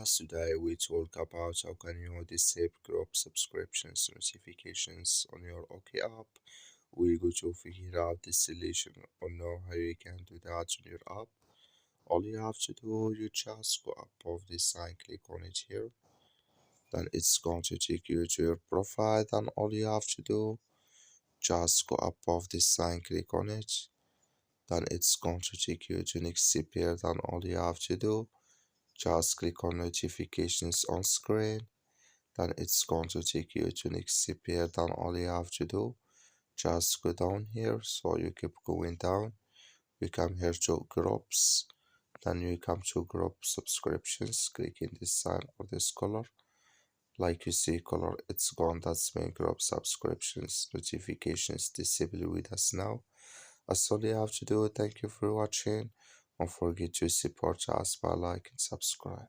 Today we talk about how can you disable group subscriptions notifications on your OK app. We go to figure out the solution or know how you can do that on your app. All you have to do, you just go above this sign, click on it here. Then it's going to take you to your profile. Then all you have to do, just go above this sign, click on it. Then it's going to take you to next CPR. Then all you have to do, just click on notifications on screen. Then it's going to take you to next CPR. Then all you have to do, just go down here. So you keep going down. You come here to groups. Then you come to group subscriptions. Click in this sign or this color. Like you see color, it's gone. That's main group subscriptions notifications disable with us now. That's all you have to do. Thank you for watching. Don't forget to support us by like and subscribe.